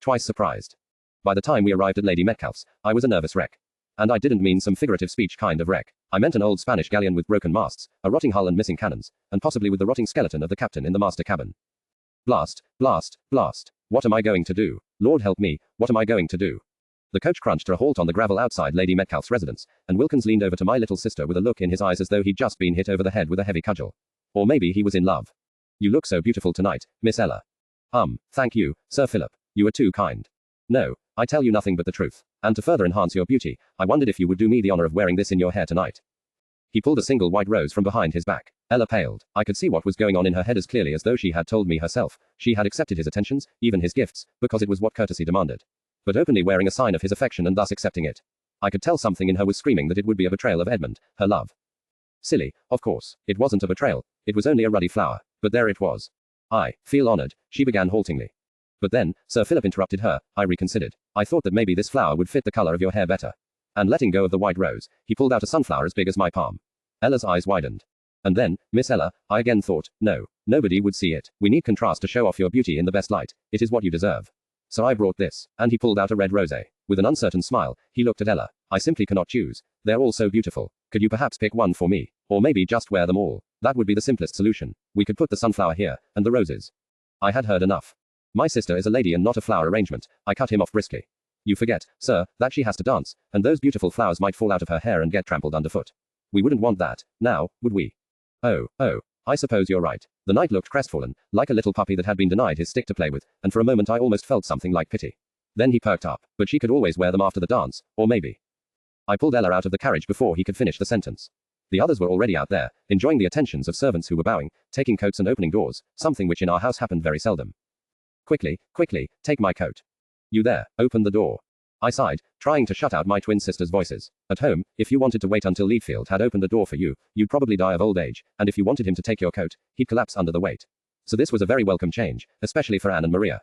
twice surprised. By the time we arrived at Lady Metcalfe's, I was a nervous wreck. And I didn't mean some figurative speech kind of wreck. I meant an old Spanish galleon with broken masts, a rotting hull and missing cannons, and possibly with the rotting skeleton of the captain in the master cabin. Blast, blast, blast. What am I going to do? Lord help me, what am I going to do? The coach crunched to a halt on the gravel outside Lady Metcalfe's residence, and Wilkins leaned over to my little sister with a look in his eyes as though he'd just been hit over the head with a heavy cudgel. Or maybe he was in love. You look so beautiful tonight, Miss Ella. Thank you, Sir Philip. You are too kind. No, I tell you nothing but the truth. And to further enhance your beauty, I wondered if you would do me the honor of wearing this in your hair tonight. He pulled a single white rose from behind his back. Ella paled. I could see what was going on in her head as clearly as though she had told me herself. She had accepted his attentions, even his gifts, because it was what courtesy demanded. But openly wearing a sign of his affection and thus accepting it. I could tell something in her was screaming that it would be a betrayal of Edmund, her love. Silly, of course, it wasn't a betrayal, it was only a ruddy flower, but there it was. I feel honored, she began haltingly. But then, Sir Philip interrupted her. I reconsidered. I thought that maybe this flower would fit the color of your hair better. And letting go of the white rose, he pulled out a sunflower as big as my palm. Ella's eyes widened. And then, Miss Ella, I again thought, no, nobody would see it. We need contrast to show off your beauty in the best light. It is what you deserve. So I brought this, and he pulled out a red rosé. With an uncertain smile, he looked at Ella. I simply cannot choose. They're all so beautiful. Could you perhaps pick one for me? Or maybe just wear them all. That would be the simplest solution. We could put the sunflower here, and the roses. I had heard enough. My sister is a lady and not a flower arrangement. I cut him off briskly. You forget, sir, that she has to dance, and those beautiful flowers might fall out of her hair and get trampled underfoot. We wouldn't want that, now, would we? Oh, I suppose you're right. The knight looked crestfallen, like a little puppy that had been denied his stick to play with, and for a moment I almost felt something like pity. Then he perked up, but she could always wear them after the dance, or maybe. I pulled Ella out of the carriage before he could finish the sentence. The others were already out there, enjoying the attentions of servants who were bowing, taking coats and opening doors, something which in our house happened very seldom. Quickly, take my coat. You there, open the door. I sighed, trying to shut out my twin sisters' voices. At home, if you wanted to wait until Leadfield had opened the door for you, you'd probably die of old age, and if you wanted him to take your coat, he'd collapse under the weight. So this was a very welcome change, especially for Anne and Maria.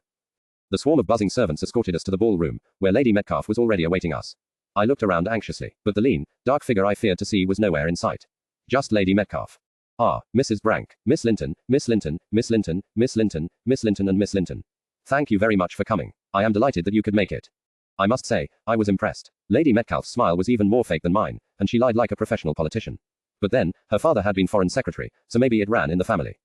The swarm of buzzing servants escorted us to the ballroom, where Lady Metcalfe was already awaiting us. I looked around anxiously, but the lean, dark figure I feared to see was nowhere in sight. Just Lady Metcalfe. Mrs. Brank, Miss Linton, Miss Linton, Miss Linton, Miss Linton, Miss Linton and Miss Linton. Thank you very much for coming. I am delighted that you could make it. I must say, I was impressed. Lady Metcalfe's smile was even more fake than mine, and she lied like a professional politician. But then, her father had been foreign secretary, so maybe it ran in the family.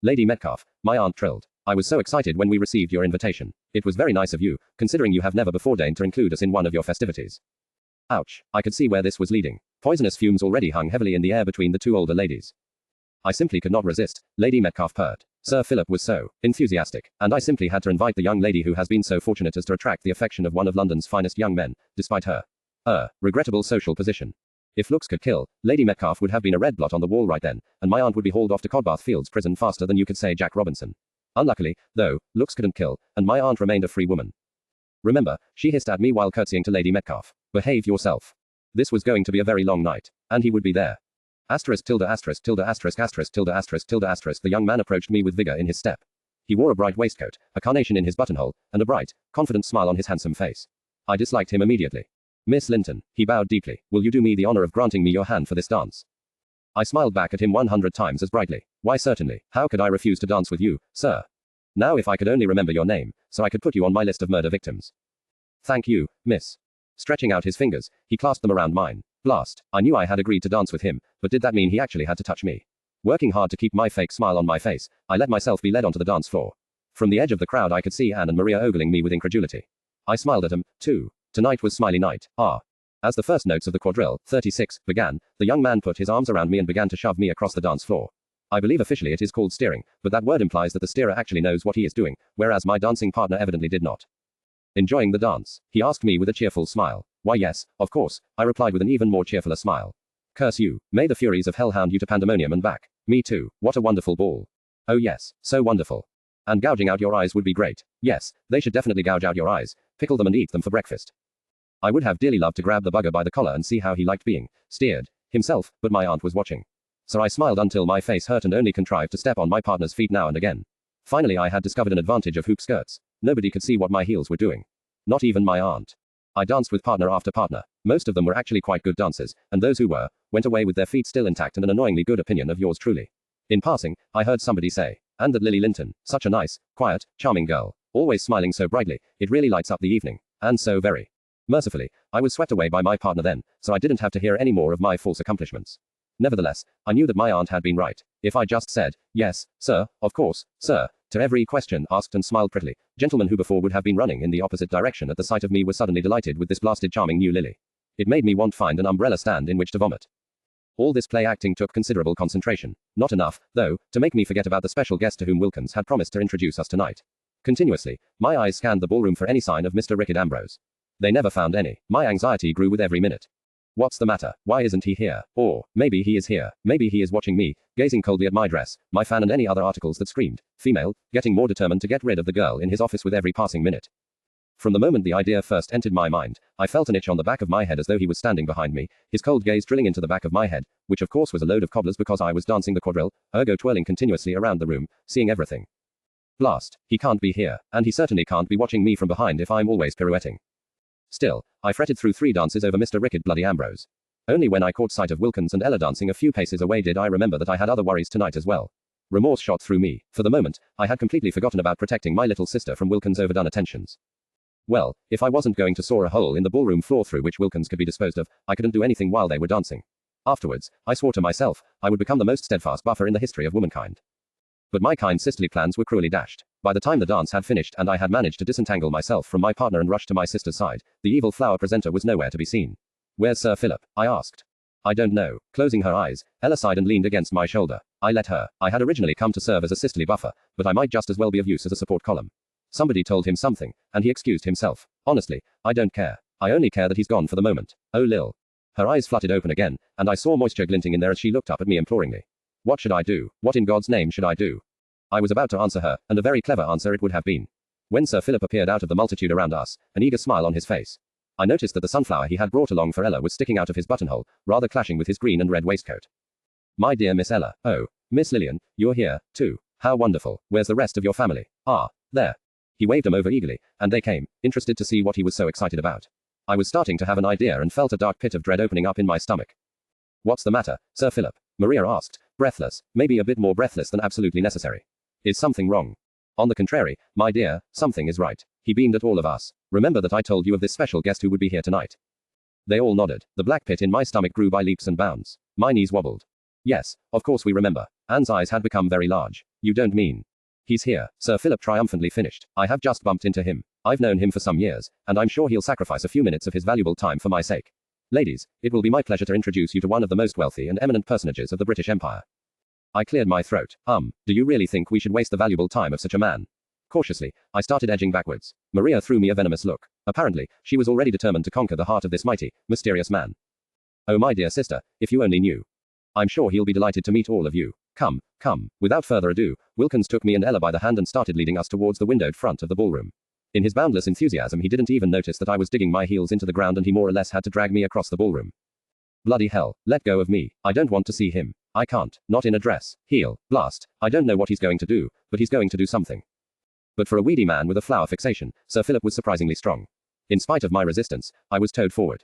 Lady Metcalfe, my aunt trilled. I was so excited when we received your invitation. It was very nice of you, considering you have never before deigned to include us in one of your festivities. Ouch, I could see where this was leading. Poisonous fumes already hung heavily in the air between the two older ladies. I simply could not resist, Lady Metcalfe purred. Sir Philip was so enthusiastic, and I simply had to invite the young lady who has been so fortunate as to attract the affection of one of London's finest young men, despite her regrettable social position. If looks could kill, Lady Metcalfe would have been a red blot on the wall right then, and my aunt would be hauled off to Codbath Fields prison faster than you could say Jack Robinson. Unluckily, though, looks couldn't kill, and my aunt remained a free woman. Remember, she hissed at me while curtsying to Lady Metcalfe. Behave yourself. This was going to be a very long night, and he would be there. Asterisk tilde asterisk tilde asterisk asterisk tilde asterisk tilde asterisk. The young man approached me with vigor in his step. He wore a bright waistcoat, a carnation in his buttonhole, and a bright, confident smile on his handsome face. I disliked him immediately. Miss Linton, he bowed deeply, will you do me the honor of granting me your hand for this dance? I smiled back at him 100 times as brightly. Why certainly, how could I refuse to dance with you, sir? Now if I could only remember your name, so I could put you on my list of murder victims. Thank you, miss. Stretching out his fingers, he clasped them around mine. Blast, I knew I had agreed to dance with him, but did that mean he actually had to touch me? Working hard to keep my fake smile on my face, I let myself be led onto the dance floor. From the edge of the crowd I could see Anne and Maria ogling me with incredulity. I smiled at them, too. Tonight was Smiley night. As the first notes of the quadrille, 36, began, the young man put his arms around me and began to shove me across the dance floor. I believe officially it is called steering, but that word implies that the steerer actually knows what he is doing, whereas my dancing partner evidently did not. Enjoying the dance? He asked me with a cheerful smile. Why yes, of course, I replied with an even more cheerfuler smile. Curse you, may the furies of hell hound you to pandemonium and back. Me too, what a wonderful ball. Oh yes, so wonderful. And gouging out your eyes would be great. Yes, they should definitely gouge out your eyes, pickle them and eat them for breakfast. I would have dearly loved to grab the bugger by the collar and see how he liked being steered himself, but my aunt was watching. So I smiled until my face hurt and only contrived to step on my partner's feet now and again. Finally I had discovered an advantage of hoop skirts. Nobody could see what my heels were doing. Not even my aunt. I danced with partner after partner. Most of them were actually quite good dancers, and those who were, went away with their feet still intact and an annoyingly good opinion of yours truly. In passing, I heard somebody say, and that Lily Linton, such a nice, quiet, charming girl. Always smiling so brightly, it really lights up the evening. And so very. Mercifully, I was swept away by my partner then, so I didn't have to hear any more of my false accomplishments. Nevertheless, I knew that my aunt had been right. If I just said, yes, sir, of course, sir, to every question asked and smiled prettily, gentlemen who before would have been running in the opposite direction at the sight of me were suddenly delighted with this blasted charming new lily. It made me want to find an umbrella stand in which to vomit. All this play acting took considerable concentration. Not enough, though, to make me forget about the special guest to whom Wilkins had promised to introduce us tonight. Continuously, my eyes scanned the ballroom for any sign of Mr. Rickard Ambrose. They never found any. My anxiety grew with every minute. What's the matter? Why isn't he here? Or, maybe he is here. Maybe he is watching me, gazing coldly at my dress, my fan and any other articles that screamed female, getting more determined to get rid of the girl in his office with every passing minute. From the moment the idea first entered my mind, I felt an itch on the back of my head as though he was standing behind me, his cold gaze drilling into the back of my head, which of course was a load of cobblers because I was dancing the quadrille, ergo twirling continuously around the room, seeing everything. Blast, he can't be here, and he certainly can't be watching me from behind if I'm always pirouetting. Still, I fretted through 3 dances over Mr. Rickard bloody Ambrose. Only when I caught sight of Wilkins and Ella dancing a few paces away did I remember that I had other worries tonight as well. Remorse shot through me. For the moment, I had completely forgotten about protecting my little sister from Wilkins' overdone attentions. Well, if I wasn't going to saw a hole in the ballroom floor through which Wilkins could be disposed of, I couldn't do anything while they were dancing. Afterwards, I swore to myself, I would become the most steadfast buffer in the history of womankind. But my kind sisterly plans were cruelly dashed. By the time the dance had finished and I had managed to disentangle myself from my partner and rush to my sister's side, the evil flower presenter was nowhere to be seen. Where's Sir Philip? I asked. I don't know. Closing her eyes, Ella sighed and leaned against my shoulder. I let her. I had originally come to serve as a sisterly buffer, but I might just as well be of use as a support column. Somebody told him something, and he excused himself. Honestly, I don't care. I only care that he's gone for the moment. Oh Lil. Her eyes fluttered open again, and I saw moisture glinting in there as she looked up at me imploringly. What should I do? What in God's name should I do? I was about to answer her, and a very clever answer it would have been. When Sir Philip appeared out of the multitude around us, an eager smile on his face. I noticed that the sunflower he had brought along for Ella was sticking out of his buttonhole, rather clashing with his green and red waistcoat. My dear Miss Ella, oh, Miss Lillian, you're here, too. How wonderful. Where's the rest of your family? Ah, there. He waved them over eagerly, and they came, interested to see what he was so excited about. I was starting to have an idea and felt a dark pit of dread opening up in my stomach. What's the matter, Sir Philip? Maria asked, breathless, maybe a bit more breathless than absolutely necessary. Is something wrong? On the contrary, my dear, something is right. He beamed at all of us. Remember that I told you of this special guest who would be here tonight? They all nodded. The black pit in my stomach grew by leaps and bounds. My knees wobbled. Yes, of course we remember. Anne's eyes had become very large. You don't mean? He's here, Sir Philip triumphantly finished. I have just bumped into him. I've known him for some years, and I'm sure he'll sacrifice a few minutes of his valuable time for my sake. Ladies, it will be my pleasure to introduce you to one of the most wealthy and eminent personages of the British Empire. I cleared my throat. Do you really think we should waste the valuable time of such a man? Cautiously, I started edging backwards. Maria threw me a venomous look. Apparently, she was already determined to conquer the heart of this mighty, mysterious man. Oh my dear sister, if you only knew. I'm sure he'll be delighted to meet all of you. Come, come. Without further ado, Wilkins took me and Ella by the hand and started leading us towards the windowed front of the ballroom. In his boundless enthusiasm he didn't even notice that I was digging my heels into the ground and he more or less had to drag me across the ballroom. Bloody hell, let go of me. I don't want to see him. I can't, not in a dress. Heel, blast. I don't know what he's going to do, but he's going to do something. But for a weedy man with a flower fixation, Sir Philip was surprisingly strong. In spite of my resistance, I was towed forward.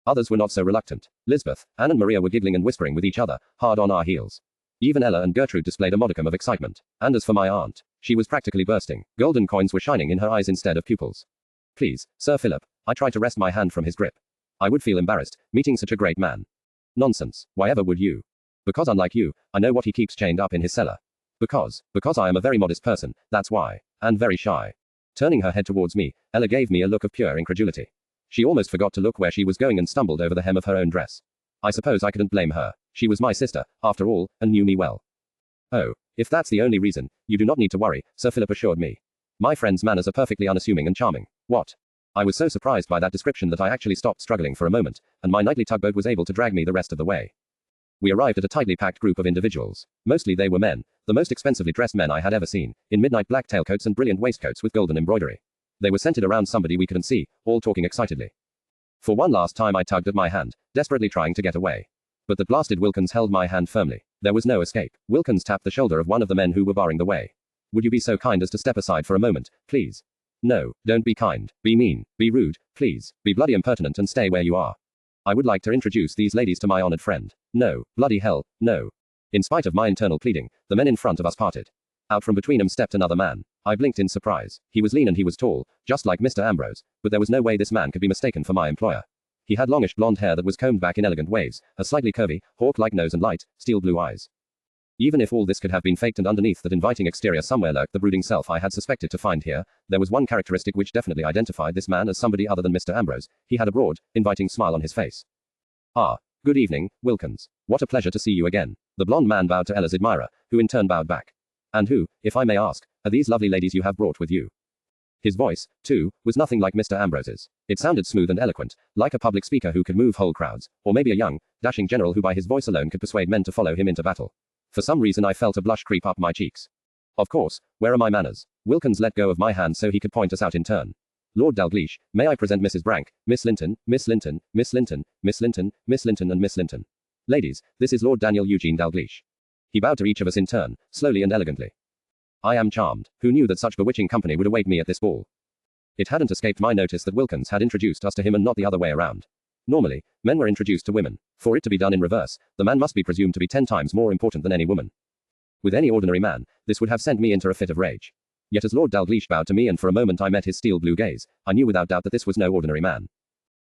Others were not so reluctant. Lisbeth, Anne and Maria were giggling and whispering with each other, hard on our heels. Even Ella and Gertrude displayed a modicum of excitement. And as for my aunt, she was practically bursting. Golden coins were shining in her eyes instead of pupils. Please, Sir Philip. I tried to wrest my hand from his grip. I would feel embarrassed, meeting such a great man. Nonsense. Why ever would you? Because unlike you, I know what he keeps chained up in his cellar. Because I am a very modest person, that's why. And very shy. Turning her head towards me, Ella gave me a look of pure incredulity. She almost forgot to look where she was going and stumbled over the hem of her own dress. I suppose I couldn't blame her. She was my sister, after all, and knew me well. Oh, if that's the only reason, you do not need to worry, Sir Philip assured me. My friend's manners are perfectly unassuming and charming. What? I was so surprised by that description that I actually stopped struggling for a moment, and my nightly tugboat was able to drag me the rest of the way. We arrived at a tightly packed group of individuals. Mostly they were men, the most expensively dressed men I had ever seen, in midnight black tailcoats and brilliant waistcoats with golden embroidery. They were centered around somebody we couldn't see, all talking excitedly. For one last time I tugged at my hand, desperately trying to get away. But that blasted Wilkins held my hand firmly. There was no escape. Wilkins tapped the shoulder of one of the men who were barring the way. Would you be so kind as to step aside for a moment, please? No, don't be kind, be mean, be rude, please, be bloody impertinent and stay where you are. I would like to introduce these ladies to my honored friend. No, bloody hell, no. In spite of my internal pleading, the men in front of us parted. Out from between them stepped another man. I blinked in surprise. He was lean and he was tall, just like Mr. Ambrose, but there was no way this man could be mistaken for my employer. He had longish blonde hair that was combed back in elegant waves, a slightly curvy, hawk-like nose and light, steel blue eyes. Even if all this could have been faked and underneath that inviting exterior somewhere lurked the brooding self I had suspected to find here, there was one characteristic which definitely identified this man as somebody other than Mr. Ambrose. He had a broad, inviting smile on his face. Ah, good evening, Wilkins. What a pleasure to see you again. The blonde man bowed to Ella's admirer, who in turn bowed back. And who, if I may ask, are these lovely ladies you have brought with you? His voice, too, was nothing like Mr. Ambrose's. It sounded smooth and eloquent, like a public speaker who could move whole crowds, or maybe a young, dashing general who by his voice alone could persuade men to follow him into battle. For some reason I felt a blush creep up my cheeks. Of course, where are my manners? Wilkins let go of my hand so he could point us out in turn. Lord Dalgleish, may I present Mrs. Brank, Miss Linton, Miss Linton, Miss Linton, Miss Linton, Miss Linton and Miss Linton. Ladies, this is Lord Daniel Eugene Dalgleish. He bowed to each of us in turn, slowly and elegantly. I am charmed. Who knew that such bewitching company would await me at this ball? It hadn't escaped my notice that Wilkins had introduced us to him and not the other way around. Normally, men were introduced to women. For it to be done in reverse, the man must be presumed to be 10 times more important than any woman. With any ordinary man, this would have sent me into a fit of rage. Yet as Lord Dalgleish bowed to me and for a moment I met his steel blue gaze, I knew without doubt that this was no ordinary man.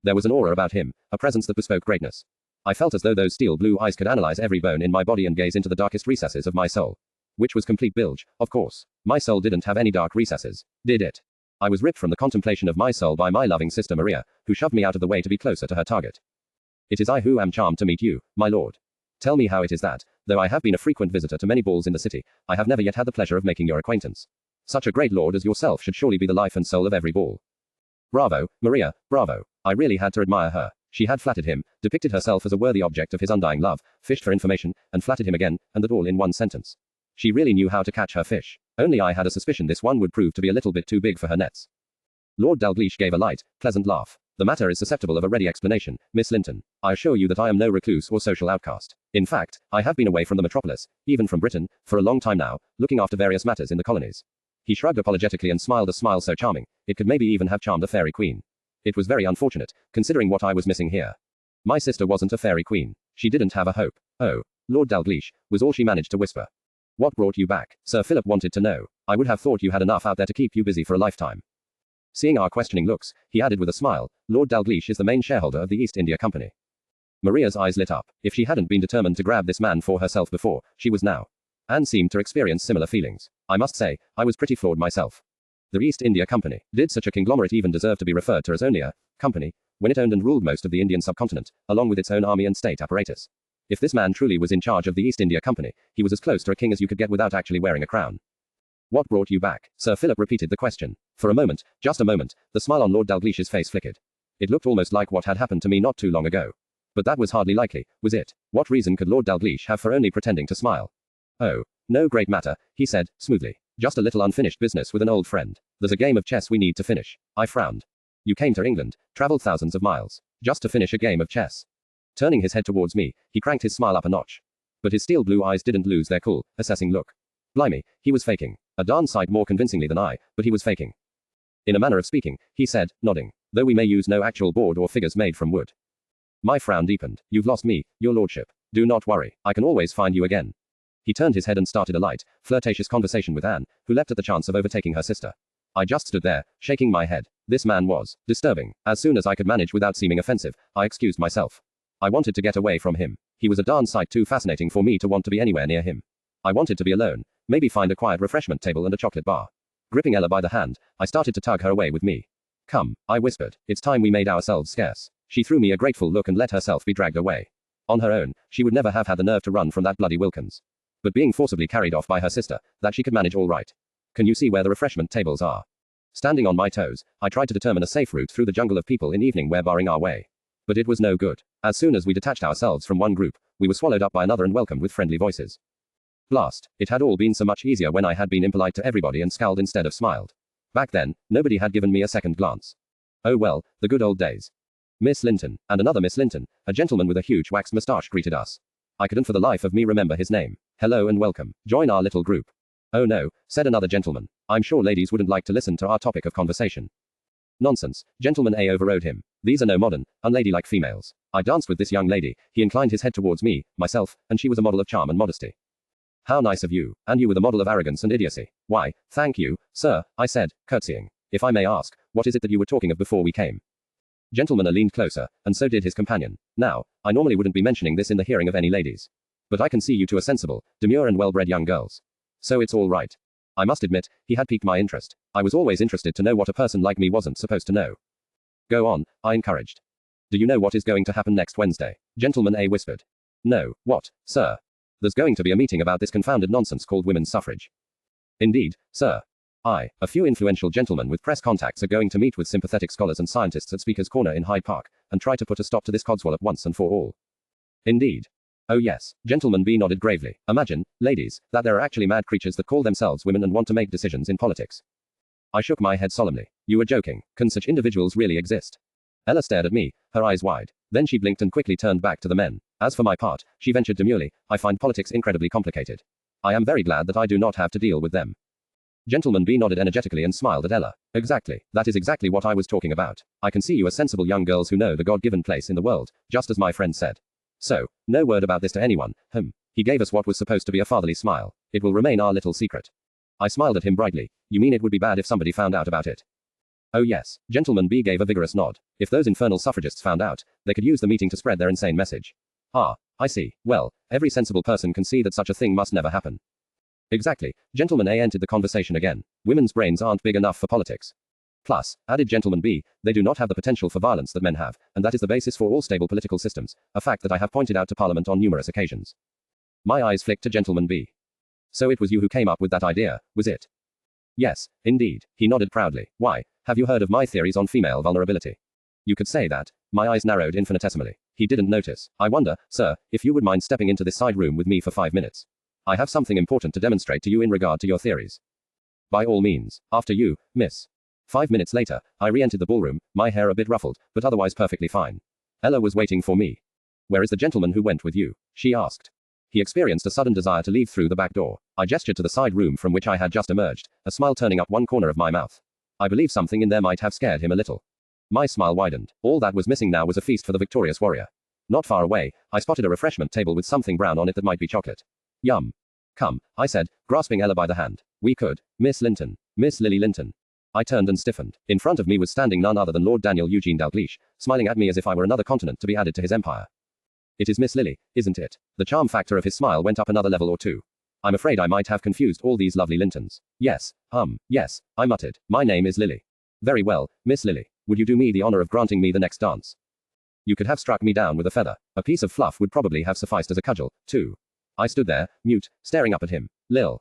There was an aura about him, a presence that bespoke greatness. I felt as though those steel blue eyes could analyze every bone in my body and gaze into the darkest recesses of my soul. Which was complete bilge, of course. My soul didn't have any dark recesses, did it? I was ripped from the contemplation of my soul by my loving sister Maria, who shoved me out of the way to be closer to her target. It is I who am charmed to meet you, my lord. Tell me how it is that, though I have been a frequent visitor to many balls in the city, I have never yet had the pleasure of making your acquaintance. Such a great lord as yourself should surely be the life and soul of every ball. Bravo, Maria, bravo. I really had to admire her. She had flattered him, depicted herself as a worthy object of his undying love, fished for information, and flattered him again, and that all in one sentence. She really knew how to catch her fish. Only I had a suspicion this one would prove to be a little bit too big for her nets. Lord Dalgleish gave a light, pleasant laugh. The matter is susceptible of a ready explanation, Miss Linton. I assure you that I am no recluse or social outcast. In fact, I have been away from the metropolis, even from Britain, for a long time now, looking after various matters in the colonies. He shrugged apologetically and smiled a smile so charming, it could maybe even have charmed a fairy queen. It was very unfortunate, considering what I was missing here. My sister wasn't a fairy queen. She didn't have a hope. Oh, Lord Dalgleish, was all she managed to whisper. What brought you back? Sir Philip wanted to know. I would have thought you had enough out there to keep you busy for a lifetime. Seeing our questioning looks, he added with a smile, Lord Dalgleish is the main shareholder of the East India Company. Maria's eyes lit up. If she hadn't been determined to grab this man for herself before, she was now. Anne seemed to experience similar feelings. I must say, I was pretty floored myself. The East India Company. Did such a conglomerate even deserve to be referred to as only a company, when it owned and ruled most of the Indian subcontinent, along with its own army and state apparatus? If this man truly was in charge of the East India Company, he was as close to a king as you could get without actually wearing a crown. What brought you back? Sir Philip repeated the question. For a moment, just a moment, the smile on Lord Dalglish's face flickered. It looked almost like what had happened to me not too long ago. But that was hardly likely, was it? What reason could Lord Dalglish have for only pretending to smile? Oh, no great matter, he said, smoothly. Just a little unfinished business with an old friend. There's a game of chess we need to finish. I frowned. You came to England, traveled thousands of miles, just to finish a game of chess. Turning his head towards me, he cranked his smile up a notch. But his steel blue eyes didn't lose their cool, assessing look. Blimey, he was faking. A darn sight more convincingly than I, but he was faking. In a manner of speaking, he said, nodding. Though we may use no actual board or figures made from wood. My frown deepened. You've lost me, your lordship. Do not worry, I can always find you again. He turned his head and started a light, flirtatious conversation with Anne, who leapt at the chance of overtaking her sister. I just stood there, shaking my head. This man was disturbing. As soon as I could manage without seeming offensive, I excused myself. I wanted to get away from him. He was a darn sight too fascinating for me to want to be anywhere near him. I wanted to be alone, maybe find a quiet refreshment table and a chocolate bar. Gripping Ella by the hand, I started to tug her away with me. Come, I whispered, it's time we made ourselves scarce. She threw me a grateful look and let herself be dragged away. On her own, she would never have had the nerve to run from that bloody Wilkins. But being forcibly carried off by her sister, that she could manage all right. Can you see where the refreshment tables are? Standing on my toes, I tried to determine a safe route through the jungle of people in evening wear barring our way. But it was no good. As soon as we detached ourselves from one group, we were swallowed up by another and welcomed with friendly voices. Blast, it had all been so much easier when I had been impolite to everybody and scowled instead of smiled. Back then, nobody had given me a second glance. Oh well, the good old days. Miss Linton, and another Miss Linton, a gentleman with a huge waxed moustache greeted us. I couldn't for the life of me remember his name. Hello and welcome. Join our little group. Oh no, said another gentleman. I'm sure ladies wouldn't like to listen to our topic of conversation. Nonsense, gentleman A overrode him. These are no modern, unladylike females. I danced with this young lady, he inclined his head towards me, myself, and she was a model of charm and modesty. How nice of you, and you were the model of arrogance and idiocy. Why, thank you, sir, I said, curtsying. If I may ask, what is it that you were talking of before we came? Gentleman A leaned closer, and so did his companion. Now, I normally wouldn't be mentioning this in the hearing of any ladies. But I can see you two are sensible, demure and well-bred young girls. So it's all right. I must admit, he had piqued my interest. I was always interested to know what a person like me wasn't supposed to know. Go on, I encouraged. Do you know what is going to happen next Wednesday? Gentleman A whispered. No, what, sir? There's going to be a meeting about this confounded nonsense called women's suffrage. Indeed, sir. A few influential gentlemen with press contacts are going to meet with sympathetic scholars and scientists at Speaker's Corner in Hyde Park, and try to put a stop to this codswallop once and for all. Indeed. Oh yes, Gentleman B nodded gravely. Imagine, ladies, that there are actually mad creatures that call themselves women and want to make decisions in politics. I shook my head solemnly. You are joking. Can such individuals really exist? Ella stared at me, her eyes wide. Then she blinked and quickly turned back to the men. As for my part, she ventured demurely, I find politics incredibly complicated. I am very glad that I do not have to deal with them. Gentleman B nodded energetically and smiled at Ella. Exactly. That is exactly what I was talking about. I can see you are sensible young girls who know the God-given place in the world, just as my friend said. So, no word about this to anyone. He gave us what was supposed to be a fatherly smile. It will remain our little secret. I smiled at him brightly. You mean it would be bad if somebody found out about it? Oh yes. Gentleman B gave a vigorous nod. If those infernal suffragists found out, they could use the meeting to spread their insane message. Ah, I see. Well, every sensible person can see that such a thing must never happen. Exactly. Gentleman A entered the conversation again. Women's brains aren't big enough for politics. Plus, added Gentleman B, they do not have the potential for violence that men have, and that is the basis for all stable political systems, a fact that I have pointed out to Parliament on numerous occasions. My eyes flicked to Gentleman B. So it was you who came up with that idea, was it? Yes, indeed. He nodded proudly. Why, have you heard of my theories on female vulnerability? You could say that. My eyes narrowed infinitesimally. He didn't notice. I wonder, sir, if you would mind stepping into this side room with me for 5 minutes. I have something important to demonstrate to you in regard to your theories. By all means. After you, miss. 5 minutes later, I re-entered the ballroom, my hair a bit ruffled, but otherwise perfectly fine. Ella was waiting for me. Where is the gentleman who went with you? She asked. He experienced a sudden desire to leave through the back door. I gestured to the side room from which I had just emerged, a smile turning up one corner of my mouth. I believe something in there might have scared him a little. My smile widened. All that was missing now was a feast for the victorious warrior. Not far away, I spotted a refreshment table with something brown on it that might be chocolate. Yum. Come, I said, grasping Ella by the hand. We could. Miss Linton. Miss Lily Linton. I turned and stiffened. In front of me was standing none other than Lord Daniel Eugene Dalgleish, smiling at me as if I were another continent to be added to his empire. It is Miss Lily, isn't it? The charm factor of his smile went up another level or two. I'm afraid I might have confused all these lovely Lintons. Yes, yes, I muttered. My name is Lily. Very well, Miss Lily. Would you do me the honor of granting me the next dance? You could have struck me down with a feather. A piece of fluff would probably have sufficed as a cudgel, too. I stood there, mute, staring up at him. Lil.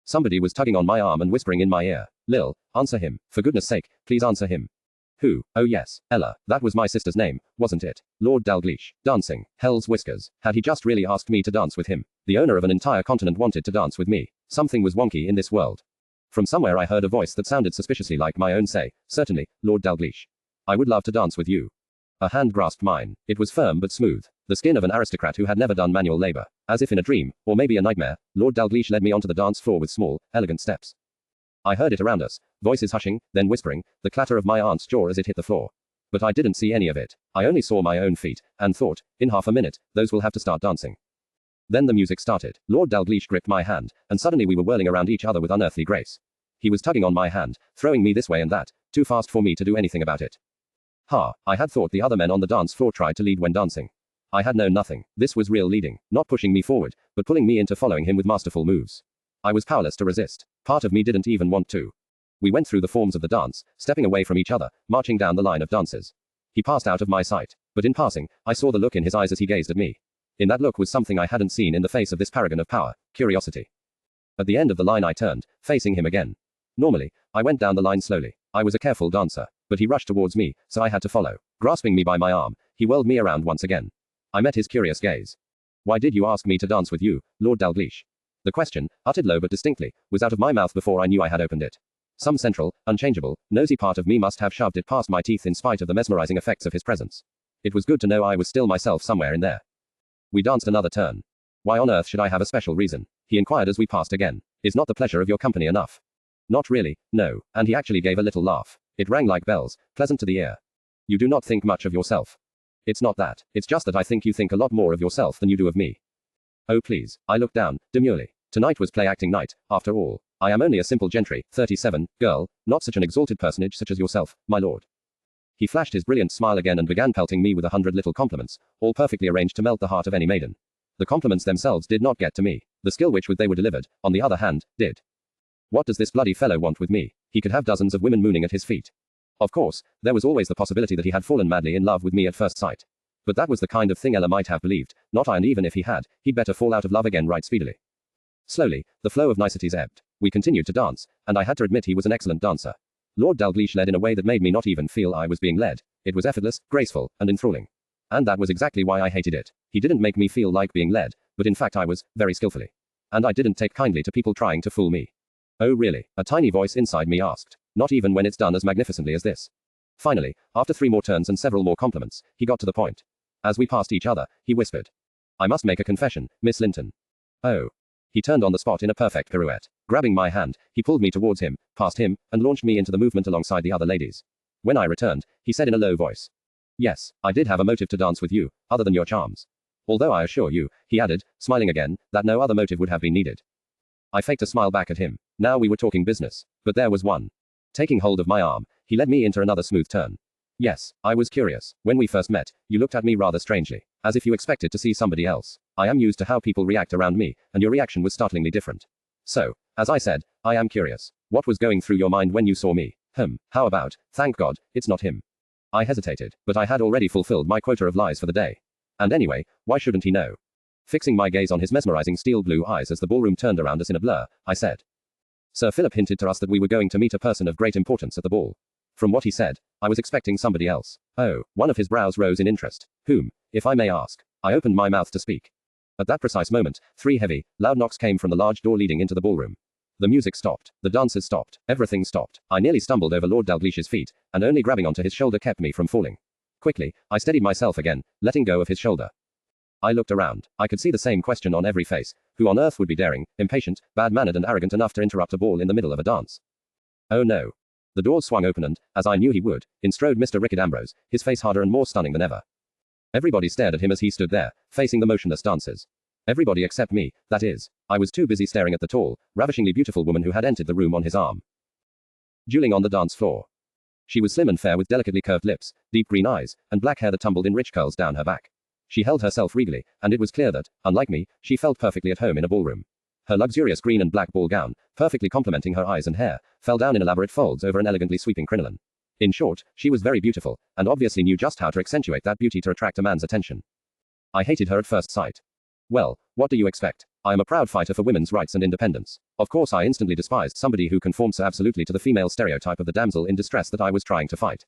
Somebody was tugging on my arm and whispering in my ear. Lil, answer him. For goodness sake, please answer him. Who? Oh yes, Ella. That was my sister's name, wasn't it? Lord Dalgleish. Dancing. Hell's whiskers. Had he just really asked me to dance with him? The owner of an entire continent wanted to dance with me. Something was wonky in this world. From somewhere I heard a voice that sounded suspiciously like my own say, certainly, Lord Dalgleish. I would love to dance with you. A hand grasped mine. It was firm but smooth. The skin of an aristocrat who had never done manual labor. As if in a dream, or maybe a nightmare, Lord Dalgleish led me onto the dance floor with small, elegant steps. I heard it around us, voices hushing, then whispering, the clatter of my aunt's jaw as it hit the floor. But I didn't see any of it. I only saw my own feet, and thought, in half a minute, those will have to start dancing. Then the music started. Lord Dalgleish gripped my hand, and suddenly we were whirling around each other with unearthly grace. He was tugging on my hand, throwing me this way and that, too fast for me to do anything about it. I had thought the other men on the dance floor tried to lead when dancing. I had known nothing. This was real leading, not pushing me forward, but pulling me into following him with masterful moves. I was powerless to resist. Part of me didn't even want to. We went through the forms of the dance, stepping away from each other, marching down the line of dancers. He passed out of my sight, but in passing, I saw the look in his eyes as he gazed at me. In that look was something I hadn't seen in the face of this paragon of power, curiosity. At the end of the line I turned, facing him again. Normally, I went down the line slowly. I was a careful dancer, but he rushed towards me, so I had to follow. Grasping me by my arm, he whirled me around once again. I met his curious gaze. Why did you ask me to dance with you, Lord Dalgleish? The question, uttered low but distinctly, was out of my mouth before I knew I had opened it. Some central, unchangeable, nosy part of me must have shoved it past my teeth in spite of the mesmerizing effects of his presence. It was good to know I was still myself somewhere in there. We danced another turn. Why on earth should I have a special reason? He inquired as we passed again. Is not the pleasure of your company enough? Not really, no, and he actually gave a little laugh. It rang like bells, pleasant to the ear. You do not think much of yourself. It's not that, it's just that I think you think a lot more of yourself than you do of me. Oh please, I looked down, demurely. Tonight was play-acting night, after all. I am only a simple gentry, 37, girl, not such an exalted personage such as yourself, my lord. He flashed his brilliant smile again and began pelting me with 100 little compliments, all perfectly arranged to melt the heart of any maiden. The compliments themselves did not get to me. The skill which with they were delivered, on the other hand, did. What does this bloody fellow want with me? He could have dozens of women mooning at his feet. Of course, there was always the possibility that he had fallen madly in love with me at first sight. But that was the kind of thing Ella might have believed, not I, and even if he had, he'd better fall out of love again right speedily. Slowly, the flow of niceties ebbed. We continued to dance, and I had to admit he was an excellent dancer. Lord Dalgleish led in a way that made me not even feel I was being led. It was effortless, graceful, and enthralling. And that was exactly why I hated it. He didn't make me feel like being led, but in fact I was, very skillfully. And I didn't take kindly to people trying to fool me. Oh really? A tiny voice inside me asked. Not even when it's done as magnificently as this. Finally, after 3 more turns and several more compliments, he got to the point. As we passed each other, he whispered. I must make a confession, Miss Linton. Oh. He turned on the spot in a perfect pirouette. Grabbing my hand, he pulled me towards him, past him, and launched me into the movement alongside the other ladies. When I returned, he said in a low voice. Yes, I did have a motive to dance with you, other than your charms. Although I assure you, he added, smiling again, that no other motive would have been needed. I faked a smile back at him. Now we were talking business. But there was one. Taking hold of my arm, he led me into another smooth turn. Yes, I was curious. When we first met, you looked at me rather strangely, as if you expected to see somebody else. I am used to how people react around me, and your reaction was startlingly different. So, as I said, I am curious. What was going through your mind when you saw me? How about, thank God, it's not him. I hesitated, but I had already fulfilled my quota of lies for the day. And anyway, why shouldn't he know? Fixing my gaze on his mesmerizing steel blue eyes as the ballroom turned around us in a blur, I said. Sir Philip hinted to us that we were going to meet a person of great importance at the ball. From what he said, I was expecting somebody else. Oh, one of his brows rose in interest. Whom, if I may ask? I opened my mouth to speak. At that precise moment, 3 heavy, loud knocks came from the large door leading into the ballroom. The music stopped. The dancers stopped. Everything stopped. I nearly stumbled over Lord Dalglish's feet, and only grabbing onto his shoulder kept me from falling. Quickly, I steadied myself again, letting go of his shoulder. I looked around. I could see the same question on every face. Who on earth would be daring, impatient, bad-mannered and arrogant enough to interrupt a ball in the middle of a dance? Oh no. The doors swung open and, as I knew he would, in strode Mr. Rickard Ambrose, his face harder and more stunning than ever. Everybody stared at him as he stood there, facing the motionless dancers. Everybody except me, that is. I was too busy staring at the tall, ravishingly beautiful woman who had entered the room on his arm. Dueling on the dance floor. She was slim and fair with delicately curved lips, deep green eyes, and black hair that tumbled in rich curls down her back. She held herself regally, and it was clear that, unlike me, she felt perfectly at home in a ballroom. Her luxurious green and black ball gown, perfectly complementing her eyes and hair, fell down in elaborate folds over an elegantly sweeping crinoline. In short, she was very beautiful, and obviously knew just how to accentuate that beauty to attract a man's attention. I hated her at first sight. Well, what do you expect? I am a proud fighter for women's rights and independence. Of course I instantly despised somebody who conformed so absolutely to the female stereotype of the damsel in distress that I was trying to fight.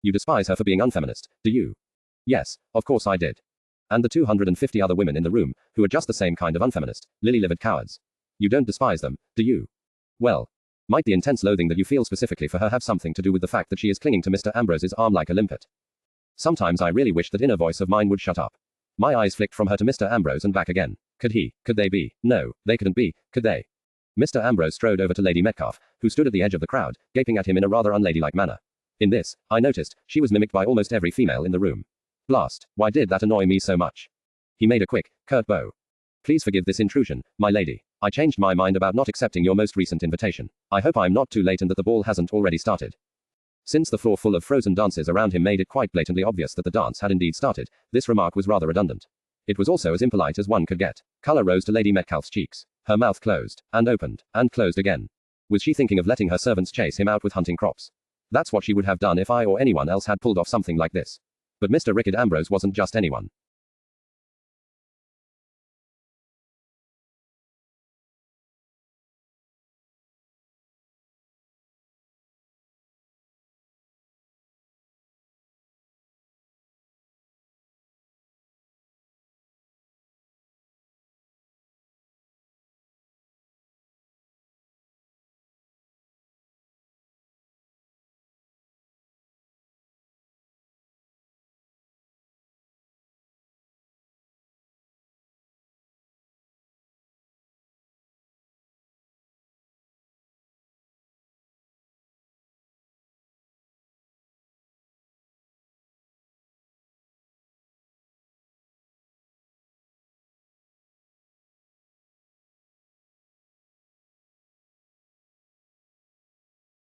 You despise her for being unfeminist, do you? Yes, of course I did. And the 250 other women in the room, who are just the same kind of unfeminist, lily-livered cowards. You don't despise them, do you? Well, might the intense loathing that you feel specifically for her have something to do with the fact that she is clinging to Mr. Ambrose's arm like a limpet? Sometimes I really wish that inner voice of mine would shut up. My eyes flicked from her to Mr. Ambrose and back again. Could they be? No, they couldn't be, could they? Mr. Ambrose strode over to Lady Metcalfe, who stood at the edge of the crowd, gaping at him in a rather unladylike manner. In this, I noticed, she was mimicked by almost every female in the room. Blast, why did that annoy me so much? He made a quick, curt bow. Please forgive this intrusion, my lady. I changed my mind about not accepting your most recent invitation. I hope I'm not too late and that the ball hasn't already started. Since the floor full of frozen dancers around him made it quite blatantly obvious that the dance had indeed started, this remark was rather redundant. It was also as impolite as one could get. Color rose to Lady Metcalfe's cheeks. Her mouth closed, and opened, and closed again. Was she thinking of letting her servants chase him out with hunting crops? That's what she would have done if I or anyone else had pulled off something like this. But Mr. Rickard Ambrose wasn't just anyone.